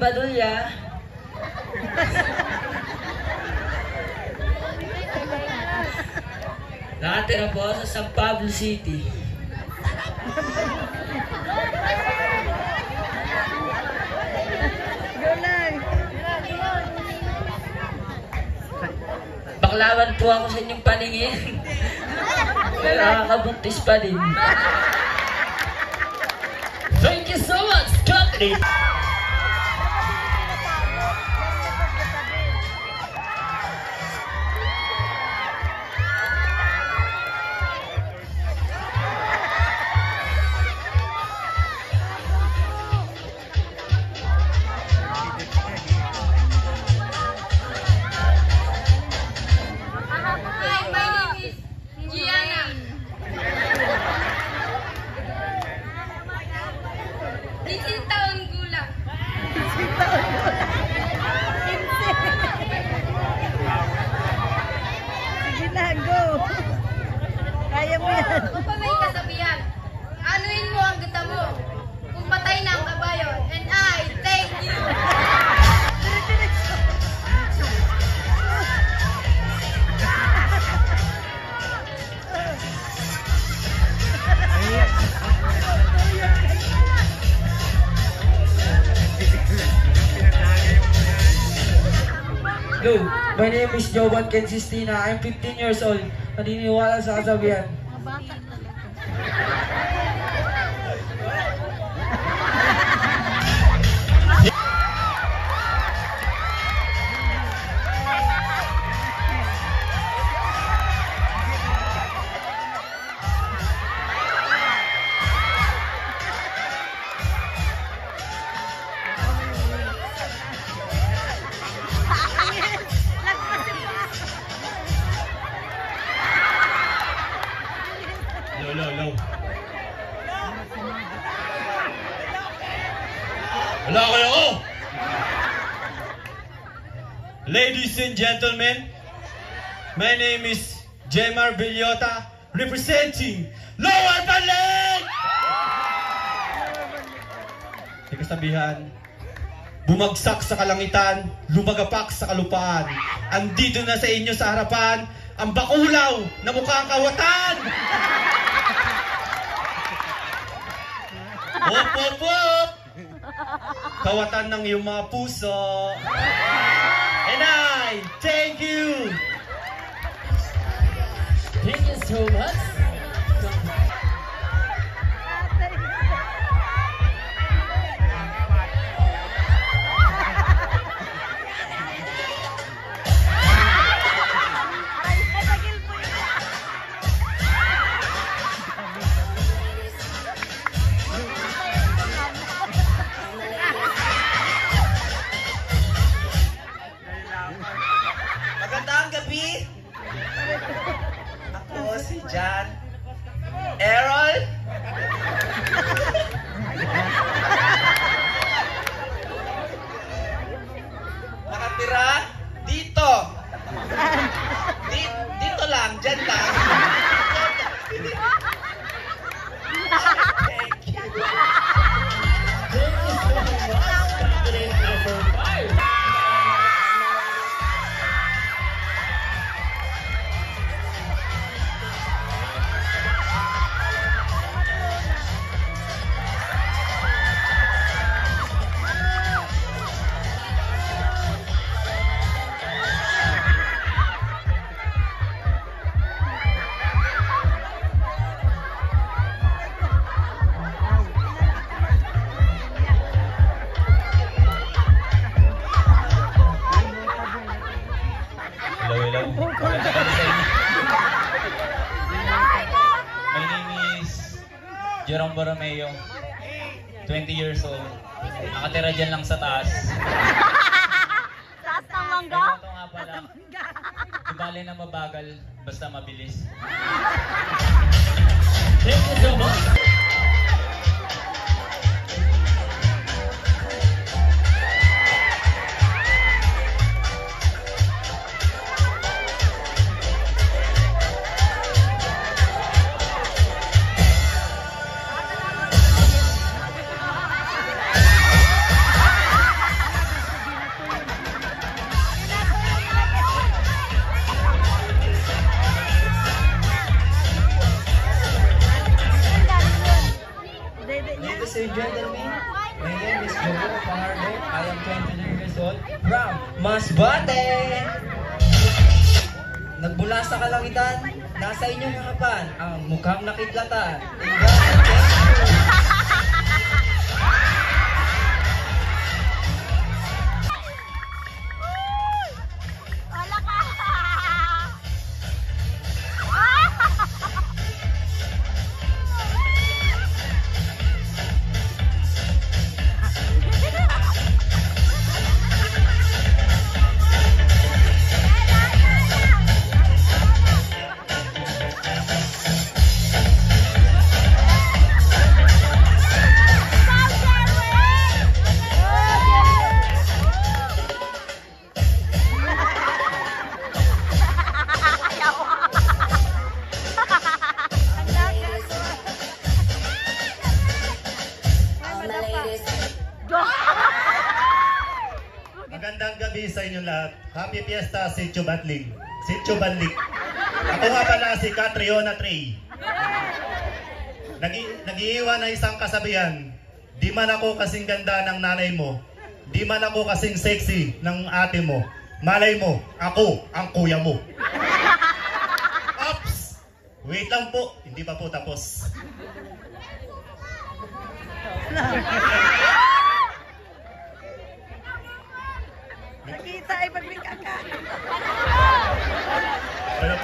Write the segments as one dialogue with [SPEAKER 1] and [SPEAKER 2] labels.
[SPEAKER 1] Badulya. Nakatira po sa San Pablo City. Baklawan po ako sa inyong paningin. Pero nakakabuntis pa din. Thank you so much, company!
[SPEAKER 2] Kung pa may kasabihan, anuin mo ang gata mo kung patay na ang kabayo, and I thank you.
[SPEAKER 1] Hello, my name is Jovan Kensistina. I'm 15 years old. Naniniwala sa kasabihan.
[SPEAKER 3] Wala kayo! Ladies and gentlemen, my name is Jemar Villota, representing Lower Banling! May kasabihan, bumagsak sa kalangitan, lumagapak sa kalupaan. Andito na sa inyo sa harapan, ang bakulaw na mukhang kawatan! Hop, hop, hop! Kawatan ng iyong mga puso. And I thank you!
[SPEAKER 1] Thank you so much.
[SPEAKER 4] Magandang gabi. Ako si John Errol. Nakatira dito. Dito lang, dyan lang. Thank you.
[SPEAKER 3] Hello. My name is Jerome Borromeo, 20 years old. Nakatira dyan lang sa taas.
[SPEAKER 2] Taas ng mangga?
[SPEAKER 3] Ito nga pala. Di bale na mabagal, basta mabilis.
[SPEAKER 1] Thank you so much. I am 29 years old from Masbate. Nagbula sa kalangitan, nasa inyong harapan ang mukhang nakitlatan.
[SPEAKER 5] Magandang gabi sa inyong lahat. Happy Fiesta, Sitio Banlig. Sitio Banlig. Ako nga pala si Catriona Trey. Nag-iiwan na isang kasabihan. Di man ako kasing ganda ng nanay mo. Di man ako kasing sexy ng ate mo. Malay mo, ako ang kuya mo. Ops! Wait lang po, hindi pa po tapos.
[SPEAKER 6] Nakita ay pagbigyan ka.
[SPEAKER 5] Pero,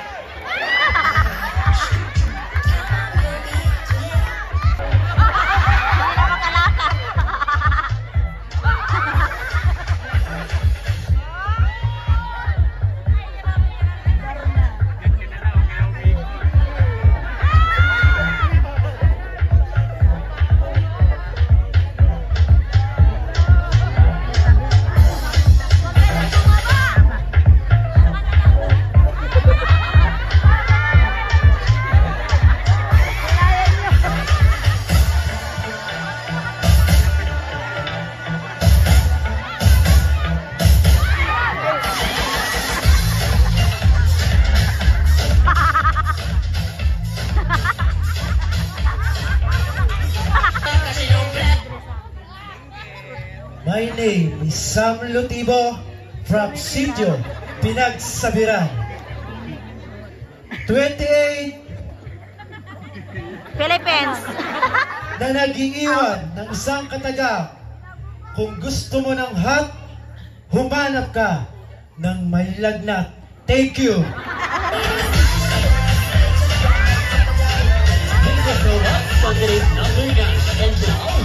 [SPEAKER 3] My name is Sam Lutibo from Sitio, Pinagsabiran. 28
[SPEAKER 6] Philippines.
[SPEAKER 3] na nag-iiwan ng isang kataga. Kung gusto mo ng hot, humanap ka ng may lagnat. Thank you.
[SPEAKER 1] Thank you so much for today's number, guys. And now,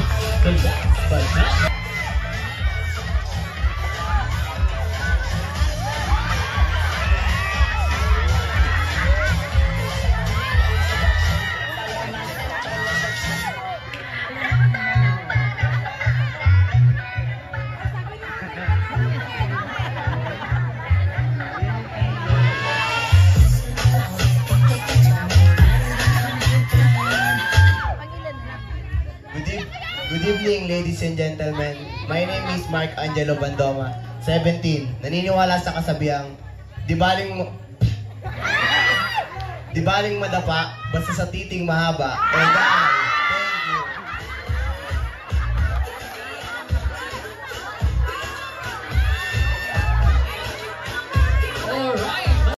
[SPEAKER 1] the last but not
[SPEAKER 7] Good evening, ladies and gentlemen. My name is Mark Angelo Bandoma, 17. Naniniwala sa kasabihang, di baling madapa, basta sa titing mahaba. And thank you.
[SPEAKER 1] Alright,